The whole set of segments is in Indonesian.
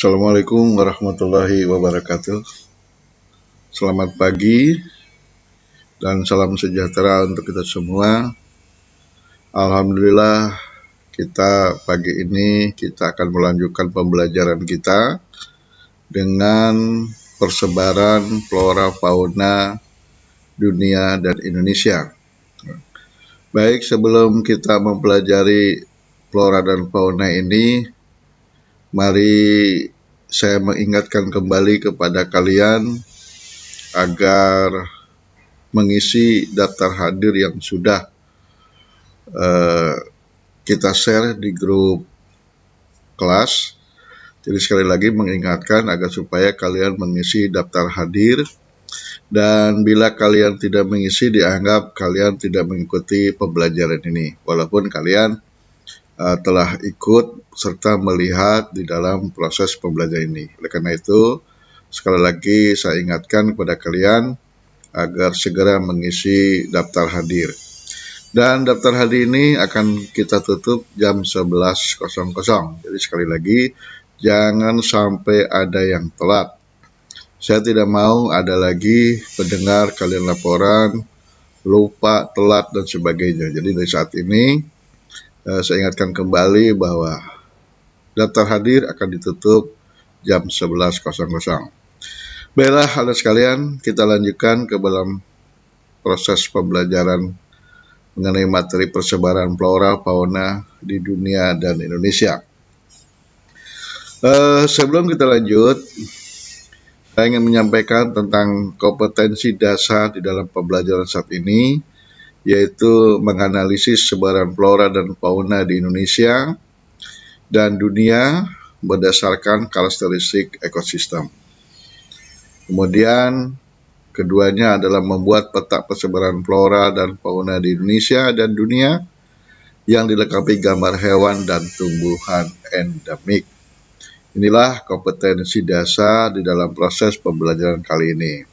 Assalamualaikum warahmatullahi wabarakatuh. Selamat pagi dan salam sejahtera untuk kita semua. Alhamdulillah pagi ini kita akan melanjutkan pembelajaran kita dengan persebaran flora fauna dunia dan Indonesia. Baik, sebelum kita mempelajari flora dan fauna ini, mari saya mengingatkan kembali kepada kalian agar mengisi daftar hadir yang sudah kita share di grup kelas. Jadi sekali lagi mengingatkan agar supaya kalian mengisi daftar hadir, dan bila kalian tidak mengisi dianggap kalian tidak mengikuti pembelajaran ini, walaupun kalian telah ikut serta melihat di dalam proses pembelajaran ini. Oleh karena itu, sekali lagi saya ingatkan kepada kalian agar segera mengisi daftar hadir. Dan daftar hadir ini akan kita tutup jam 11.00. Jadi sekali lagi, jangan sampai ada yang telat. Saya tidak mau ada lagi pendengar kalian laporan, lupa, telat, dan sebagainya. Jadi dari saat ini, saya ingatkan kembali bahwa daftar hadir akan ditutup jam 11.00. Baiklah, anak sekalian, kita lanjutkan ke dalam proses pembelajaran mengenai materi persebaran flora fauna di dunia dan Indonesia. Sebelum kita lanjut, saya ingin menyampaikan tentang kompetensi dasar di dalam pembelajaran saat ini, yaitu menganalisis sebaran flora dan fauna di Indonesia dan dunia berdasarkan karakteristik ekosistem. Kemudian keduanya adalah membuat peta persebaran flora dan fauna di Indonesia dan dunia yang dilengkapi gambar hewan dan tumbuhan endemik. Inilah kompetensi dasar di dalam proses pembelajaran kali ini.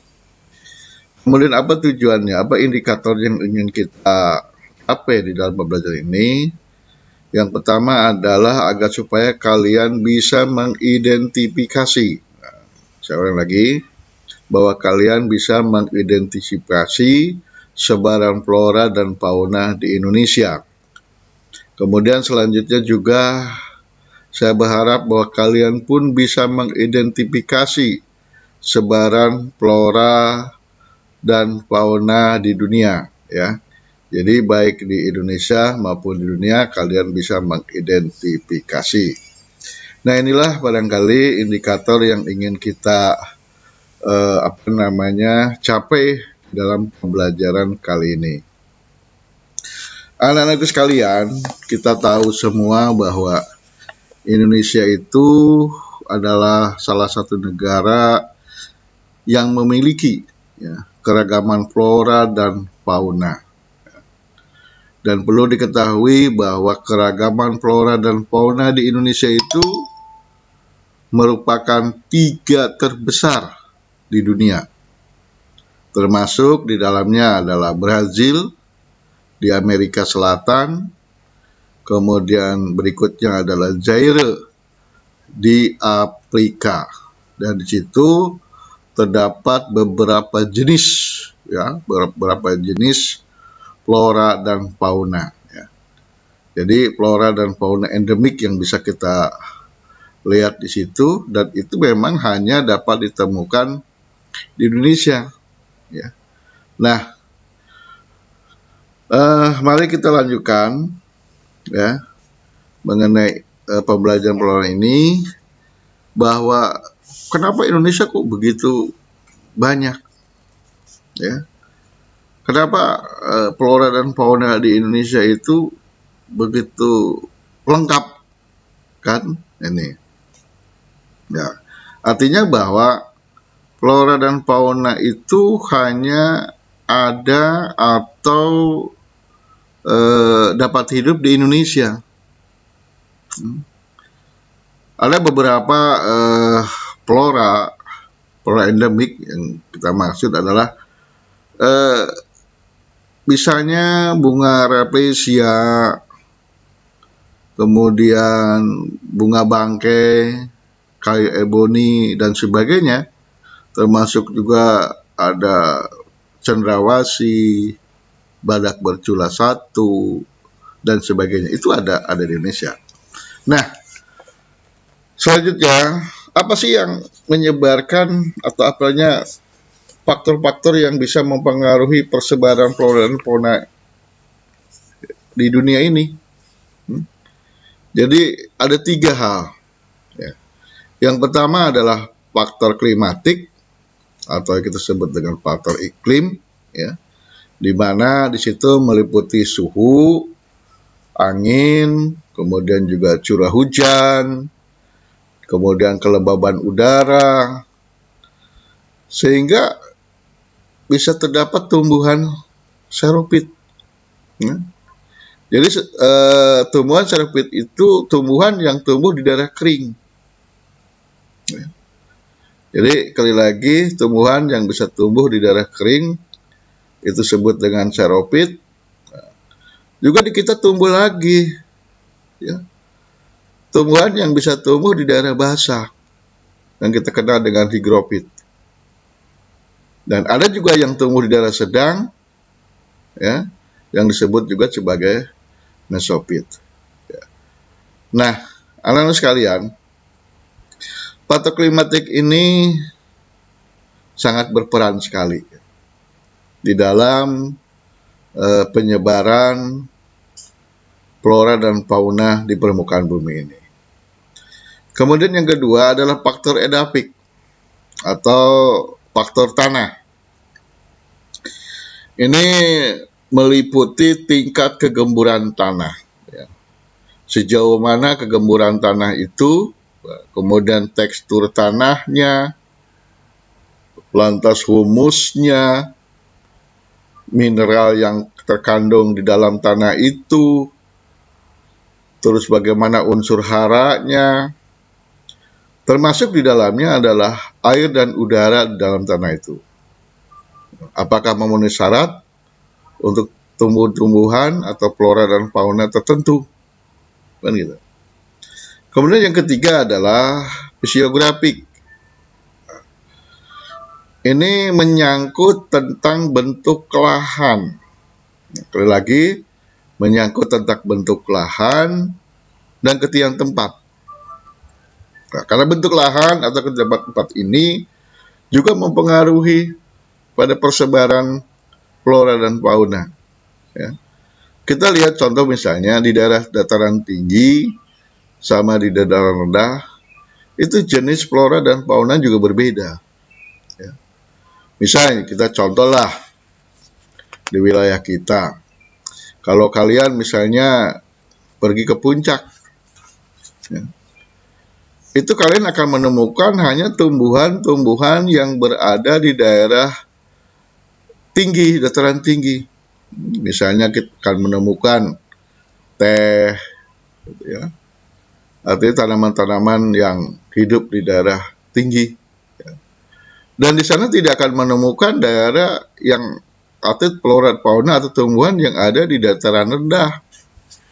Kemudian apa tujuannya? Apa indikator yang ingin kita capai di dalam pembelajaran ini? Yang pertama adalah agar supaya kalian bisa mengidentifikasi. Saya ulang lagi, bahwa kalian bisa mengidentifikasi sebaran flora dan fauna di Indonesia. Kemudian selanjutnya juga saya berharap bahwa kalian pun bisa mengidentifikasi sebaran flora dan fauna di dunia, ya. Jadi baik di Indonesia maupun di dunia kalian bisa mengidentifikasi. Nah, inilah barangkali indikator yang ingin kita capai dalam pembelajaran kali ini. Anak-anakku sekalian, kita tahu semua bahwa Indonesia itu adalah salah satu negara yang memiliki keragaman flora dan fauna. Dan perlu diketahui bahwa keragaman flora dan fauna di Indonesia itu merupakan 3 terbesar di dunia. Termasuk di dalamnya adalah Brazil di Amerika Selatan, kemudian berikutnya adalah Zaire di Afrika, dan di situ terdapat beberapa jenis flora dan fauna. Jadi flora dan fauna endemik yang bisa kita lihat di situ, dan itu memang hanya dapat ditemukan di Indonesia. Nah, mari kita lanjutkan mengenai pembelajaran flora ini, bahwa kenapa Indonesia kok begitu banyak, kenapa flora dan fauna di Indonesia itu begitu lengkap, kan? Ini artinya bahwa flora dan fauna itu hanya ada atau dapat hidup di Indonesia. Ada beberapa flora endemik yang kita maksud adalah misalnya bunga rafflesia, kemudian bunga bangkai, kayu eboni dan sebagainya, termasuk juga ada cendrawasih, badak bercula satu, dan sebagainya. Itu ada di Indonesia. Nah, selanjutnya, apa sih yang menyebarkan atau apanya faktor-faktor yang bisa mempengaruhi persebaran flora dan fauna di dunia ini? Jadi ada 3 hal. Ya. Yang pertama adalah faktor klimatik atau yang kita sebut dengan faktor iklim, ya, di mana di situ meliputi suhu, angin, kemudian juga curah hujan, kemudian kelembaban udara, sehingga bisa terdapat tumbuhan xerophyt. Ya. Jadi tumbuhan xerophyt itu tumbuhan yang tumbuh di daerah kering. Ya. Jadi sekali lagi, tumbuhan yang bisa tumbuh di daerah kering itu disebut dengan xerophyt. Juga di kita tumbuh lagi, ya, tumbuhan yang bisa tumbuh di daerah basah yang kita kenal dengan higrophyt. Dan ada juga yang tumbuh di daerah sedang, ya, yang disebut juga sebagai mesophyt. Ya. Nah, anak-anak sekalian, faktor klimatik ini sangat berperan sekali di dalam penyebaran flora dan fauna di permukaan bumi ini. Kemudian yang kedua adalah faktor edapik atau faktor tanah. Ini meliputi tingkat kegemburan tanah. Ya. Sejauh mana kegemburan tanah itu, kemudian tekstur tanahnya, lantas humusnya, mineral yang terkandung di dalam tanah itu, terus bagaimana unsur haranya, termasuk di dalamnya adalah air dan udara di dalam tanah itu. Apakah memenuhi syarat untuk tumbuh-tumbuhan atau flora dan fauna tertentu, kan gitu. Kemudian yang ketiga adalah fisiografik. Ini menyangkut tentang bentuk lahan. Sekali lagi, menyangkut tentang bentuk lahan dan ketiadaan tempat. Nah, karena bentuk lahan atau ketiadaan tempat ini juga mempengaruhi pada persebaran flora dan fauna. Ya. Kita lihat contoh misalnya di daerah dataran tinggi sama di dataran rendah, itu jenis flora dan fauna juga berbeda. Ya. Misalnya kita contohlah di wilayah kita, kalau kalian misalnya pergi ke puncak, ya, itu kalian akan menemukan hanya tumbuhan-tumbuhan yang berada di daerah tinggi, dataran tinggi. Misalnya kita akan menemukan teh, gitu ya, artinya tanaman-tanaman yang hidup di daerah tinggi. Dan di sana tidak akan menemukan daerah yang atau flora fauna atau tumbuhan yang ada di dataran rendah.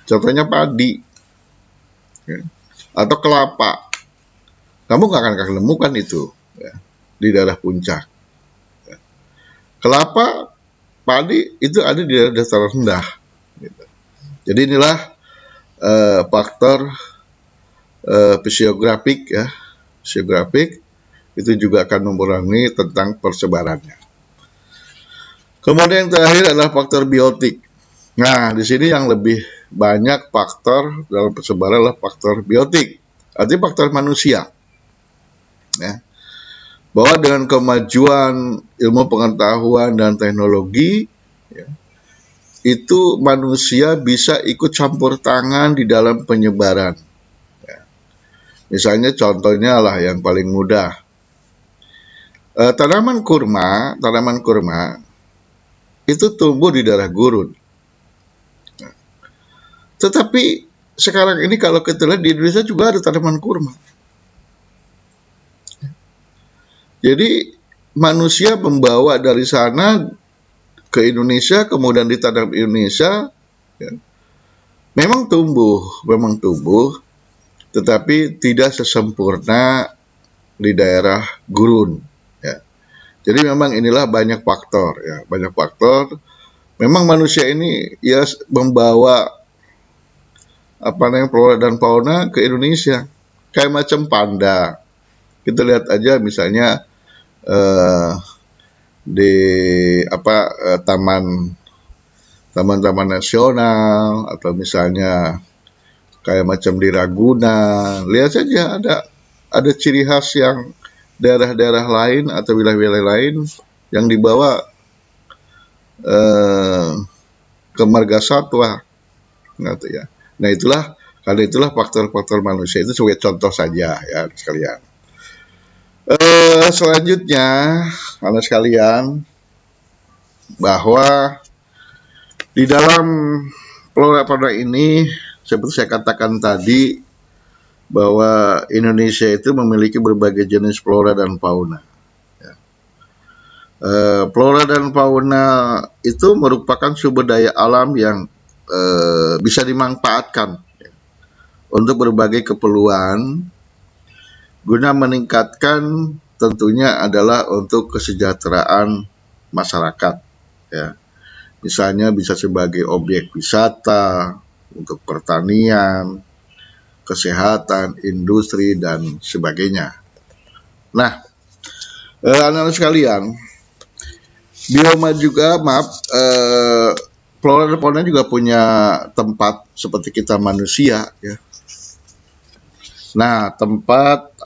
Contohnya padi, ya, atau kelapa. Kamu nggak akan menemukan itu, ya, di daerah puncak. Ya. Kelapa, padi itu ada di daerah dataran rendah. Gitu. Jadi inilah faktor fisiografik, ya, fisiografik. Itu juga akan mempengaruhi tentang persebarannya. Kemudian yang terakhir adalah faktor biotik. Nah, di sini yang lebih banyak faktor dalam persebaran adalah faktor biotik, artinya faktor manusia. Ya. Bahwa dengan kemajuan ilmu pengetahuan dan teknologi, ya, itu manusia bisa ikut campur tangan di dalam penyebaran. Ya. Misalnya contohnya lah yang paling mudah. Tanaman kurma itu tumbuh di daerah gurun. Tetapi sekarang ini kalau kita lihat di Indonesia juga ada tanaman kurma. Jadi manusia membawa dari sana ke Indonesia, kemudian ditanam di Indonesia, ya, memang tumbuh, tetapi tidak sesempurna di daerah gurun. Ya. Jadi memang inilah banyak faktor, ya, banyak faktor. Memang manusia ini ya membawa apa namanya flora dan fauna ke Indonesia, kayak macam panda. Kita lihat aja misalnya eh, di taman-taman nasional atau misalnya kayak macam di Ragunan, lihat saja ada ciri khas yang daerah-daerah lain atau wilayah-wilayah lain yang dibawa eh, ke marga satwa, gitu ya. Nah karena itulah faktor-faktor manusia itu sebagai contoh saja ya sekalian. Selanjutnya, anak sekalian, bahwa di dalam flora fauna ini, seperti saya katakan tadi, bahwa Indonesia itu memiliki berbagai jenis flora dan fauna. Flora dan fauna itu merupakan sumber daya alam yang bisa dimanfaatkan untuk berbagai keperluan, guna meningkatkan tentunya adalah untuk kesejahteraan masyarakat. Ya. Misalnya bisa sebagai objek wisata, untuk pertanian, kesehatan, industri, dan sebagainya. Nah, anak-anak sekalian, bioma juga, flora dan fauna juga punya tempat seperti kita manusia, ya. Nah, tempat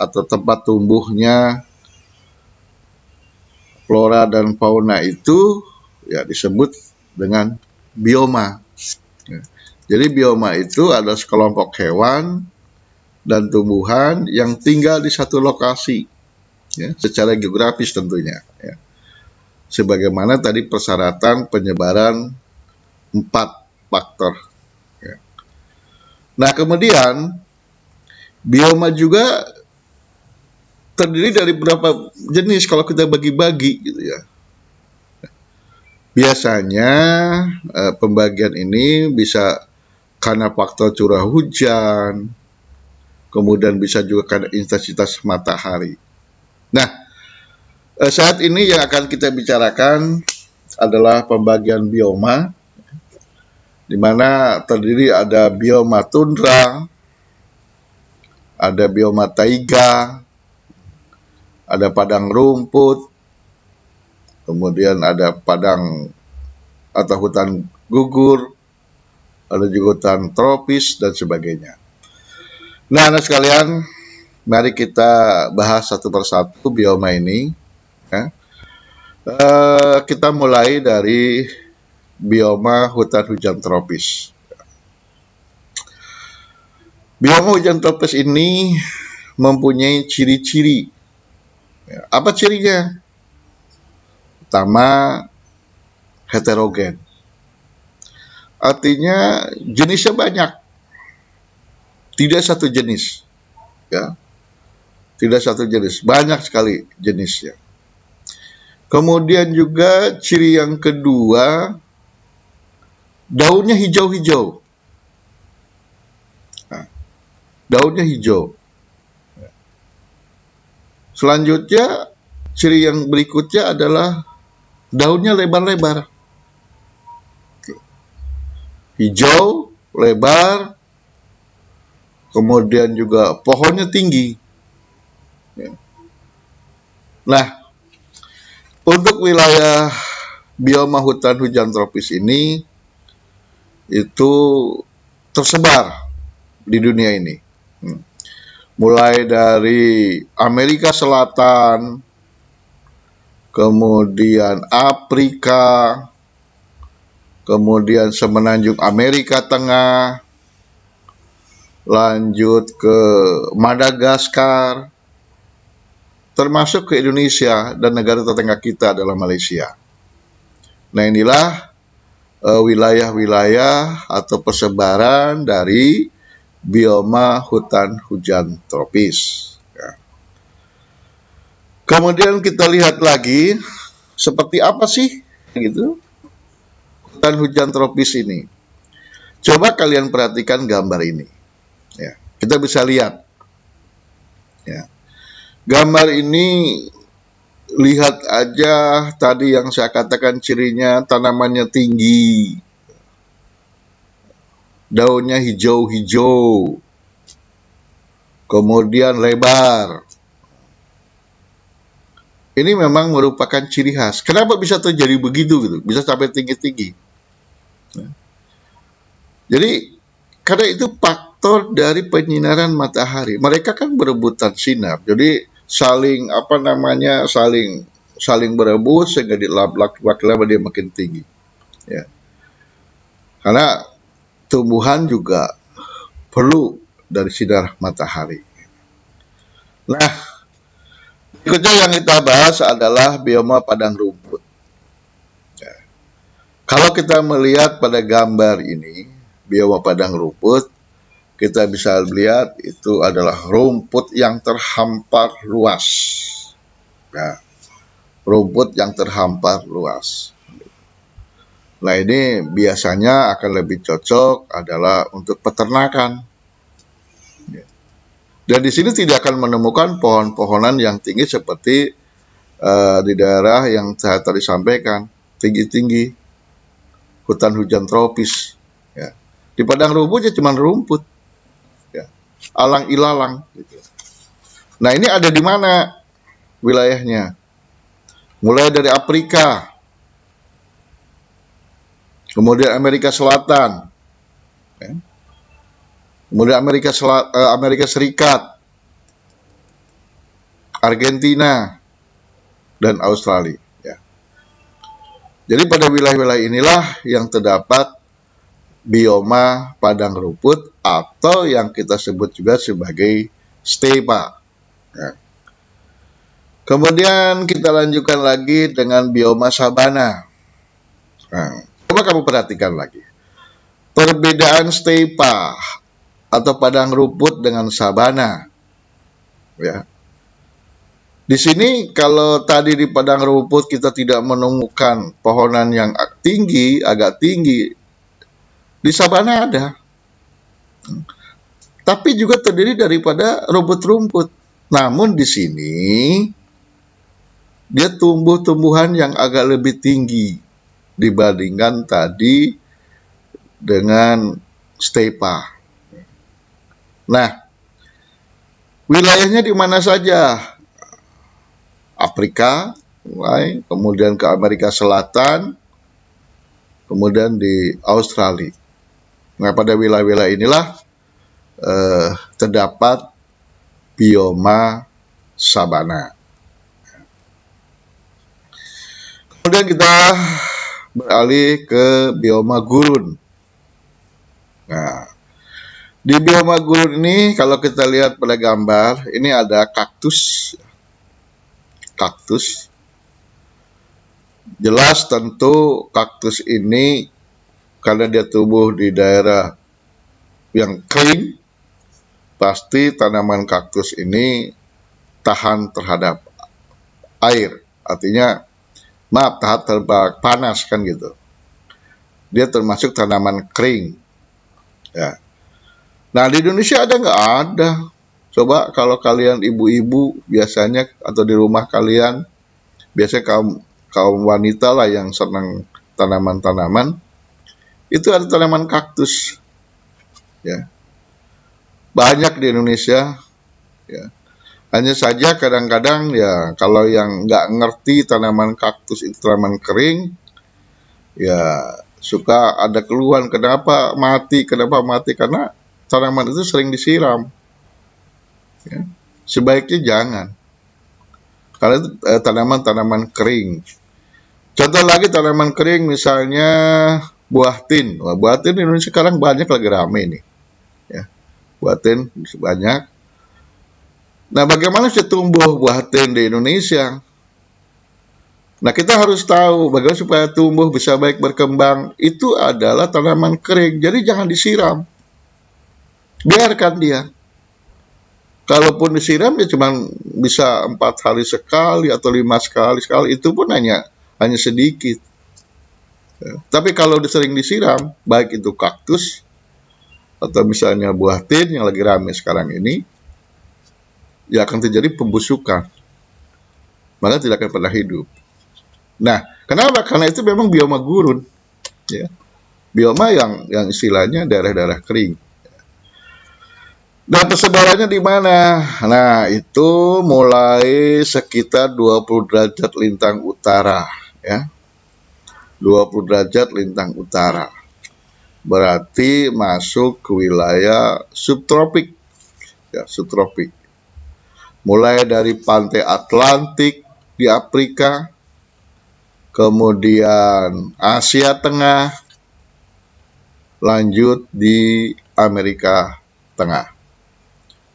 tumbuhnya flora dan fauna itu ya disebut dengan bioma. Ya. Jadi bioma itu adalah sekelompok hewan dan tumbuhan yang tinggal di satu lokasi, ya, secara geografis tentunya. Ya. Sebagaimana tadi persyaratan penyebaran 4 faktor. Ya. Nah, kemudian bioma juga terdiri dari beberapa jenis kalau kita bagi-bagi gitu ya. Biasanya pembagian ini bisa karena faktor curah hujan, kemudian bisa juga karena intensitas matahari. Nah, saat ini yang akan kita bicarakan adalah pembagian bioma, di mana terdiri ada bioma tundra, ada bioma taiga, ada padang rumput, kemudian ada padang atau hutan gugur, ada juga hutan tropis, dan sebagainya. Nah, anak sekalian, mari kita bahas satu persatu bioma ini. Ya. Kita mulai dari bioma hutan hujan tropis. Bioma hujan tropis ini mempunyai ciri-ciri. Ya, apa cirinya? Pertama, heterogen. Artinya jenisnya banyak. Tidak satu jenis. Ya. Tidak satu jenis, banyak sekali jenisnya. Kemudian juga ciri yang kedua, daunnya hijau-hijau. Nah, daunnya hijau. Selanjutnya, ciri yang berikutnya adalah daunnya lebar-lebar. Hijau, lebar, kemudian juga pohonnya tinggi. Nah, untuk wilayah bioma hutan hujan tropis ini itu tersebar di dunia ini. Mulai dari Amerika Selatan, kemudian Afrika, kemudian semenanjung Amerika Tengah, lanjut ke Madagaskar, termasuk ke Indonesia dan negara tetangga kita adalah Malaysia. Nah, inilah wilayah-wilayah atau persebaran dari bioma hutan hujan tropis. Ya. Kemudian kita lihat lagi seperti apa sih gitu hutan hujan tropis ini. Coba kalian perhatikan gambar ini. Ya, kita bisa lihat. Ya. Gambar ini lihat aja tadi yang saya katakan cirinya, tanamannya tinggi, daunnya hijau-hijau, kemudian lebar. Ini memang merupakan ciri khas. Kenapa bisa terjadi begitu gitu? Bisa sampai tinggi-tinggi. Jadi karena itu faktor dari penyinaran matahari. Mereka kan berebutan sinar. Jadi saling saling berebut sehingga lama dia makin tinggi. Ya. Karena tumbuhan juga perlu dari sinar matahari. Nah, berikutnya yang kita bahas adalah bioma padang rumput. Ya. Kalau kita melihat pada gambar ini, bioma padang rumput, kita bisa lihat itu adalah rumput yang terhampar luas. Ya. Rumput yang terhampar luas. Nah, ini biasanya akan lebih cocok adalah untuk peternakan. Dan di sini tidak akan menemukan pohon-pohonan yang tinggi seperti di daerah yang saya tadi sampaikan, tinggi-tinggi, hutan hujan tropis. Ya. Di padang rumput ya cuma rumput, ya. Alang-ilalang. Gitu. Nah, ini ada di mana wilayahnya? Mulai dari Afrika, kemudian Amerika Selatan, ya. Kemudian Amerika Serikat, Argentina, dan Australia. Ya. Jadi pada wilayah-wilayah inilah yang terdapat bioma padang rumput atau yang kita sebut juga sebagai stepa. Ya. Kemudian kita lanjutkan lagi dengan bioma sabana. Nah, coba kamu perhatikan lagi. Perbedaan stepa atau padang rumput dengan sabana. Ya. Di sini kalau tadi di padang rumput kita tidak menemukan pohonan yang tinggi, agak tinggi, di sabana ada. Tapi juga terdiri daripada rumput-rumput. Namun di sini dia tumbuh-tumbuhan yang agak lebih tinggi dibandingkan tadi dengan stepa. Nah, wilayahnya di mana saja? Afrika, kemudian ke Amerika Selatan, kemudian di Australia. Nah, pada wilayah-wilayah inilah terdapat bioma sabana. Kemudian kita beralih ke bioma gurun. Nah, di bioma gurun ini kalau kita lihat pada gambar, ini ada kaktus. Kaktus. Jelas tentu kaktus ini karena dia tumbuh di daerah yang kering, pasti tanaman kaktus ini tahan terhadap air. Artinya tahan terhadap panas kan gitu. Dia termasuk tanaman kering. Ya. Nah, di Indonesia ada nggak? Ada. Coba kalau kalian ibu-ibu biasanya atau di rumah kalian, biasanya kaum wanita lah yang senang tanaman-tanaman, itu ada tanaman kaktus. Ya. Banyak di Indonesia. Ya. Hanya saja kadang-kadang ya kalau yang nggak ngerti tanaman kaktus itu tanaman kering, ya suka ada keluhan kenapa mati karena tanaman itu sering disiram. Ya. Sebaiknya jangan, karena itu tanaman-tanaman kering. Contoh lagi tanaman kering misalnya buah tin. Wah, buah tin di Indonesia sekarang banyak lagi rame nih. Ya. Buah tin banyak. Nah, bagaimana sih tumbuh buah tin di Indonesia? Nah, kita harus tahu bagaimana supaya tumbuh bisa baik berkembang. Itu adalah tanaman kering, jadi jangan disiram. Biarkan dia. Kalaupun disiram, ya cuma bisa 4 hari sekali atau 5 sekali. Itu pun hanya sedikit. Ya. Tapi kalau sering disiram, baik itu kaktus, atau misalnya buah tin yang lagi rame sekarang ini, ya akan terjadi pembusukan, maka tidak akan pernah hidup. Nah, kenapa? Karena itu memang bioma gurun, ya. Bioma yang istilahnya daerah-daerah kering. Nah, persebarannya di mana? Nah, itu mulai sekitar 20 derajat lintang utara, ya. 20 derajat lintang utara. Berarti masuk ke wilayah subtropik, ya, subtropik. Mulai dari pantai Atlantik di Afrika, kemudian Asia Tengah, lanjut di Amerika Tengah.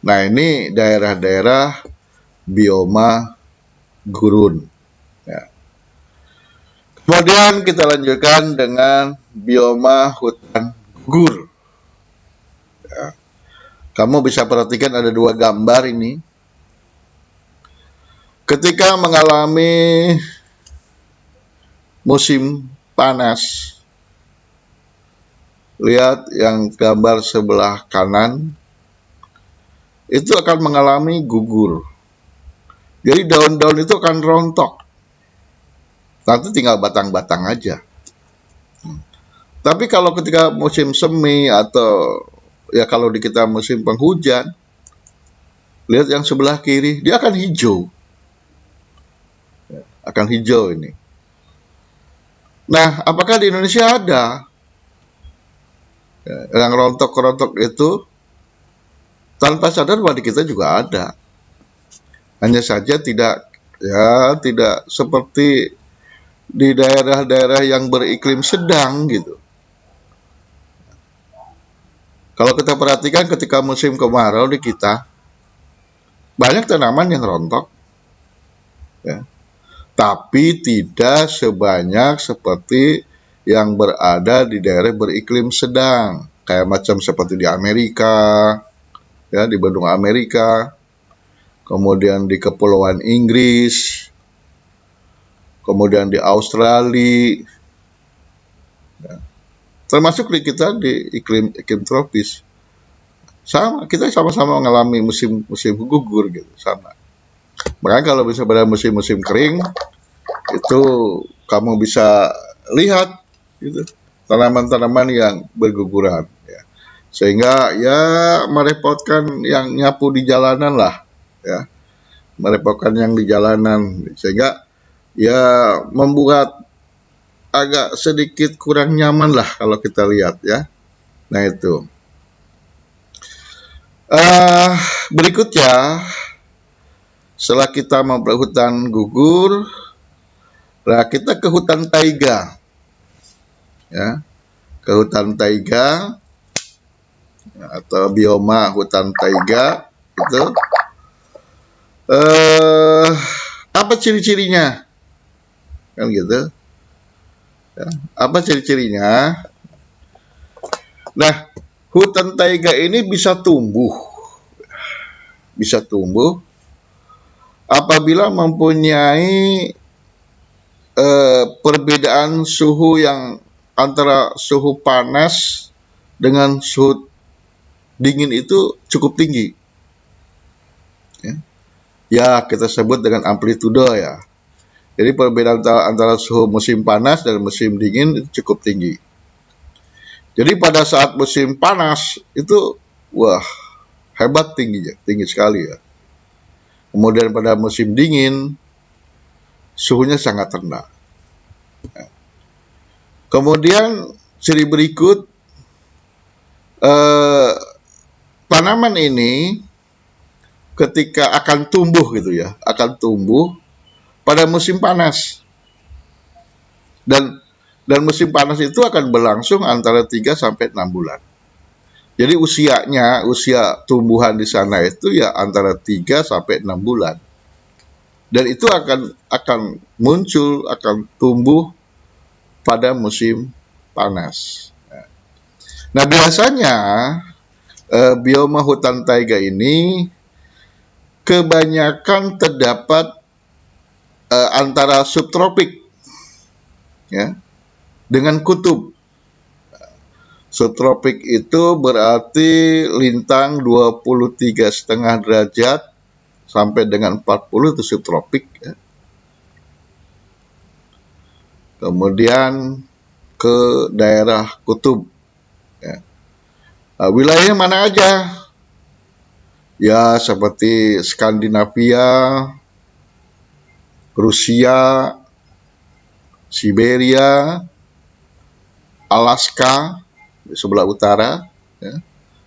Nah, ini daerah-daerah bioma gurun. Ya. Kemudian kita lanjutkan dengan bioma hutan gugur. Ya. Kamu bisa perhatikan ada dua gambar ini. Ketika mengalami musim panas, lihat yang gambar sebelah kanan, itu akan mengalami gugur. Jadi daun-daun itu akan rontok. Nanti tinggal batang-batang aja. Tapi kalau ketika musim semi atau ya kalau di kita musim penghujan, lihat yang sebelah kiri, dia akan hijau. Akan hijau ini. Nah, apakah di Indonesia ada yang rontok-rontok itu? Tanpa sadar pada kita juga ada. Hanya saja tidak seperti di daerah-daerah yang beriklim sedang gitu. Kalau kita perhatikan ketika musim kemarau di kita, banyak tanaman yang rontok. Ya. Tapi tidak sebanyak seperti yang berada di daerah beriklim sedang. Kayak macam seperti di Amerika, ya, di benua Amerika, kemudian di Kepulauan Inggris, kemudian di Australia, ya. Termasuk di kita di iklim tropis. Sama, kita sama-sama mengalami musim gugur gitu, sama. Makanya kalau bisa pada musim-musim kering, itu kamu bisa lihat gitu, tanaman-tanaman yang berguguran, ya. Sehingga ya merepotkan yang nyapu di jalanan lah, ya, merepotkan yang di jalanan, sehingga ya membuat agak sedikit kurang nyaman lah kalau kita lihat, ya. Nah itu. Berikutnya, setelah kita mempelajari hutan gugur, nah kita ke hutan taiga, ya, ke hutan taiga atau bioma hutan taiga itu. Apa ciri-cirinya? Kan gitu. Ya, apa ciri-cirinya? Nah, hutan taiga ini bisa tumbuh apabila mempunyai perbedaan suhu yang antara suhu panas dengan suhu dingin itu cukup tinggi. Ya, kita sebut dengan amplitudo, ya. Jadi perbedaan antara suhu musim panas dan musim dingin itu cukup tinggi. Jadi pada saat musim panas itu, wah, hebat tingginya, tinggi sekali, ya. Kemudian pada musim dingin, suhunya sangat rendah. Kemudian ciri berikut, tanaman ini ketika akan tumbuh gitu ya, akan tumbuh pada musim panas. Dan musim panas itu akan berlangsung antara 3 sampai 6 bulan. Jadi usia tumbuhan di sana itu ya antara 3 sampai 6 bulan. Dan itu akan muncul, akan tumbuh pada musim panas. Nah, biasanya bioma hutan taiga ini kebanyakan terdapat antara subtropik, ya, dengan kutub. Subtropik itu berarti lintang 23,5 derajat sampai dengan 40 itu subtropik, ya. Kemudian ke daerah kutub, ya. Wilayahnya mana aja? Ya, seperti Skandinavia, Rusia, Siberia, Alaska di sebelah utara, ya.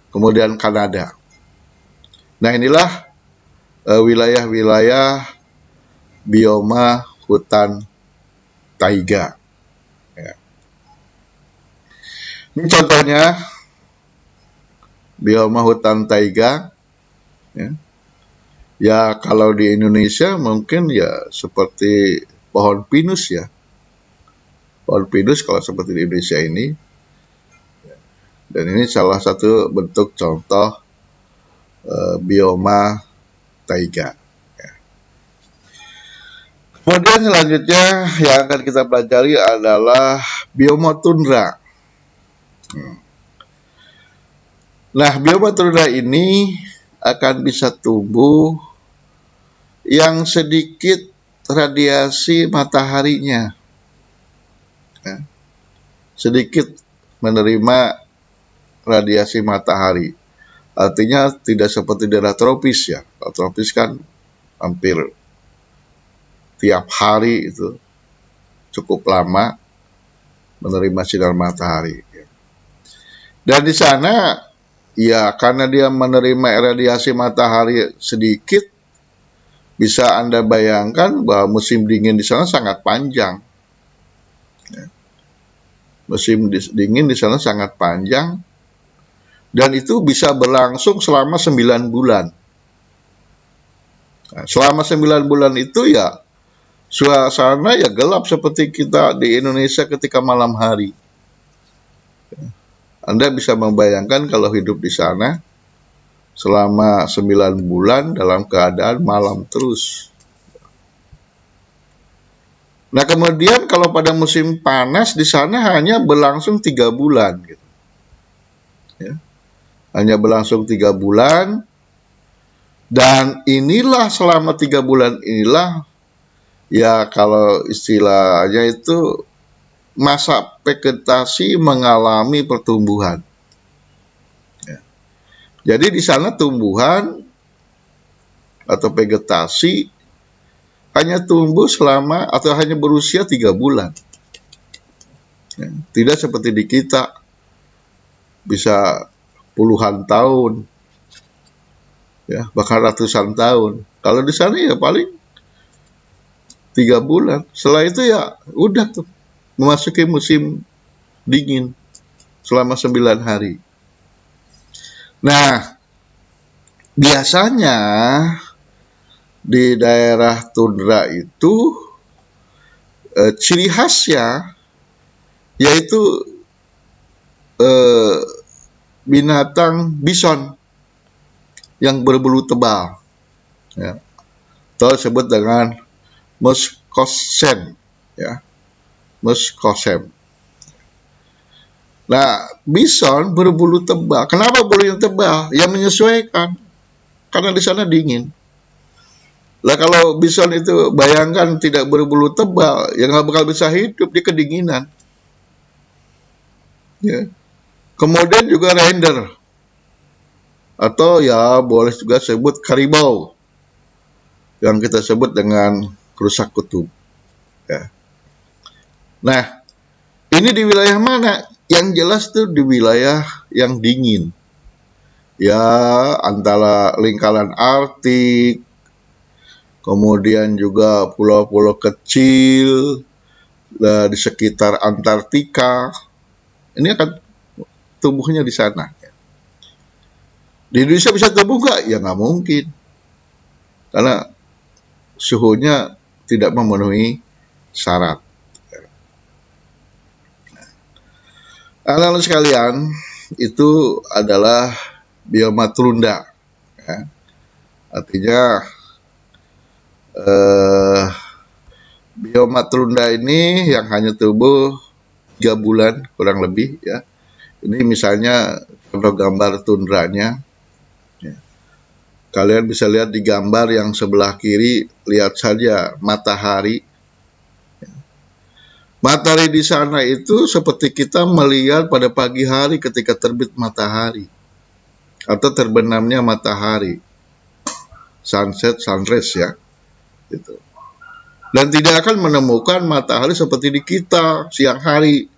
Kemudian Kanada. Nah, inilah wilayah-wilayah bioma hutan taiga, ya. Ini contohnya bioma hutan taiga, ya. Ya, kalau di Indonesia mungkin ya seperti pohon pinus, ya. Pohon pinus kalau seperti di Indonesia ini. Dan ini salah satu bentuk contoh bioma taiga. Ya. Kemudian selanjutnya yang akan kita pelajari adalah bioma tundra. Nah, bioma tundra ini akan bisa tumbuh yang sedikit radiasi mataharinya, ya. Sedikit menerima radiasi matahari. Artinya tidak seperti daerah tropis, ya. Kalau tropis kan hampir tiap hari itu cukup lama menerima sinar matahari, ya. Dan di sana, ya, karena dia menerima radiasi matahari sedikit, bisa Anda bayangkan bahwa musim dingin di sana sangat panjang, ya. Musim dingin di sana sangat panjang, dan itu bisa berlangsung selama 9 bulan. Nah, selama 9 bulan itu ya suasana ya gelap seperti kita di Indonesia ketika malam hari. Anda bisa membayangkan kalau hidup di sana selama 9 bulan dalam keadaan malam terus. Nah, kemudian kalau pada musim panas di sana hanya berlangsung 3 bulan, gitu, ya. Hanya berlangsung 3 bulan, dan inilah selama 3 bulan inilah, ya, kalau istilahnya itu masa vegetasi mengalami pertumbuhan, ya. Jadi di sana tumbuhan atau vegetasi hanya tumbuh selama atau hanya berusia 3 bulan, ya. Tidak seperti di kita bisa puluhan tahun, ya, bahkan ratusan tahun. Kalau di sana ya paling 3 bulan. Setelah itu ya udah tuh memasuki musim dingin selama 9 hari. Nah, biasanya di daerah tundra itu ciri khasnya yaitu binatang bison yang berbulu tebal, ya, atau disebut dengan muskosem, ya, muskosem. Nah, bison berbulu tebal. Kenapa bulunya tebal? Ya menyesuaikan, karena di sana dingin. Lah kalau bison itu bayangkan tidak berbulu tebal, ya nggak bakal bisa hidup di kedinginan, ya. Kemudian juga reindeer, atau ya boleh juga sebut karibau, yang kita sebut dengan rusak kutub, ya. Nah, ini di wilayah mana? Yang jelas tuh di wilayah yang dingin, ya, antara lingkaran Arktik, kemudian juga pulau-pulau kecil di sekitar Antartika. Ini akan tumbuhnya di sana. Di Indonesia bisa tumbuh nggak? Ya nggak mungkin, karena suhunya tidak memenuhi syarat. Anak-anak sekalian, itu adalah bioma tundra, ya. Artinya bioma tundra ini yang hanya tumbuh 3 bulan kurang lebih, ya. Ini misalnya contoh gambar tundranya, ya. Kalian bisa lihat di gambar yang sebelah kiri, lihat saja matahari. Matahari di sana itu seperti kita melihat pada pagi hari ketika terbit matahari atau terbenamnya matahari, sunset, sunrise ya, gitu. Dan tidak akan menemukan matahari seperti di kita siang hari,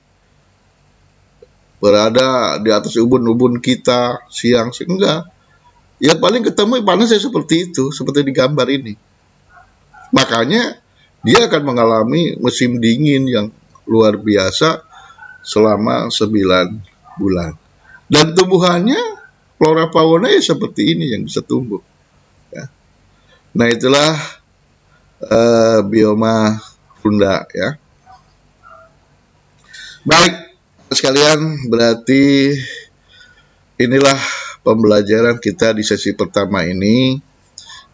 berada di atas ubun-ubun kita siang, enggak. Ya paling ketemu panasnya seperti itu, seperti di gambar ini. Makanya dia akan mengalami musim dingin yang luar biasa selama 9 bulan. Dan tumbuhannya, flora fauna ya seperti ini yang bisa tumbuh. Ya. Nah itulah bioma Sunda ya. Baik sekalian, berarti inilah pembelajaran kita di sesi pertama ini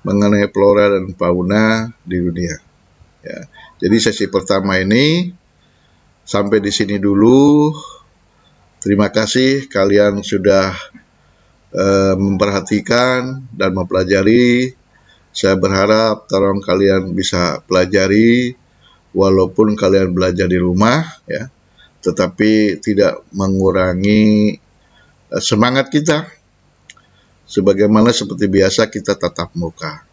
mengenai flora dan fauna di dunia. Ya. Jadi sesi pertama ini sampai di sini dulu. Terima kasih kalian sudah memperhatikan dan mempelajari. Saya berharap tolong kalian bisa pelajari walaupun kalian belajar di rumah ya, tetapi tidak mengurangi semangat kita. Sebagaimana seperti biasa kita tatap muka.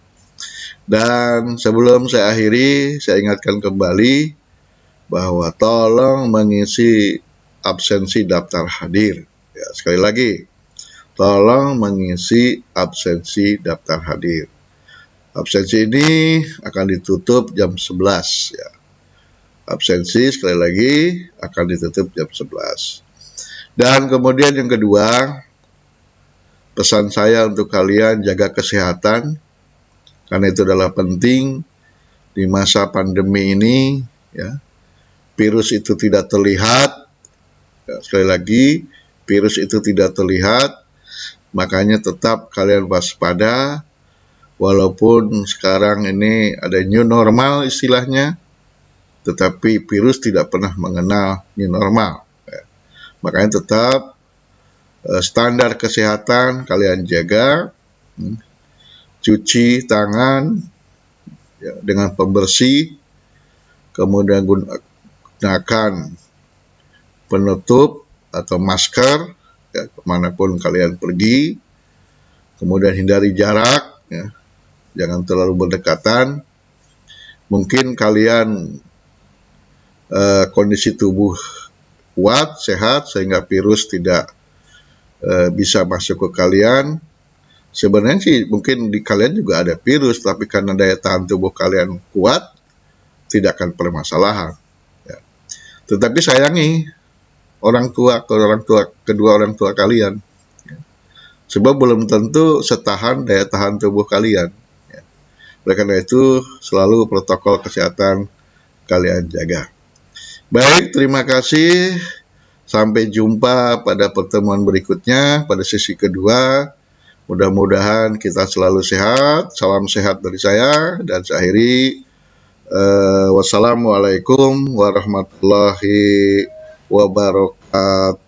Dan sebelum saya akhiri, saya ingatkan kembali bahwa tolong mengisi absensi daftar hadir. Ya, sekali lagi, tolong mengisi absensi daftar hadir. Absensi ini akan ditutup jam 11 ya. Absensi sekali lagi akan ditutup jam 11. Dan kemudian yang kedua, pesan saya untuk kalian jaga kesehatan, karena itu adalah penting di masa pandemi ini ya. Virus itu tidak terlihat ya, sekali lagi virus itu tidak terlihat, makanya tetap kalian waspada. Walaupun sekarang ini ada new normal istilahnya, tetapi virus tidak pernah mengenal new normal ya. Makanya tetap standar kesehatan kalian jaga, cuci tangan ya, dengan pembersih, kemudian gunakan penutup atau masker ya, kemanapun kalian pergi, kemudian hindari jarak ya, jangan terlalu berdekatan. Mungkin kalian kondisi tubuh kuat, sehat, sehingga virus tidak bisa masuk ke kalian. Sebenarnya sih mungkin di kalian juga ada virus, tapi karena daya tahan tubuh kalian kuat, tidak akan permasalahan. Ya. Tetapi sayangi kedua orang tua kalian. Ya. Sebab belum tentu setahan daya tahan tubuh kalian. Ya. Oleh karena itu, selalu protokol kesehatan kalian jaga. Baik, terima kasih. Sampai jumpa pada pertemuan berikutnya, pada sesi kedua. Mudah-mudahan kita selalu sehat. Salam sehat dari saya, dan saya akhiri. Wassalamualaikum warahmatullahi wabarakatuh.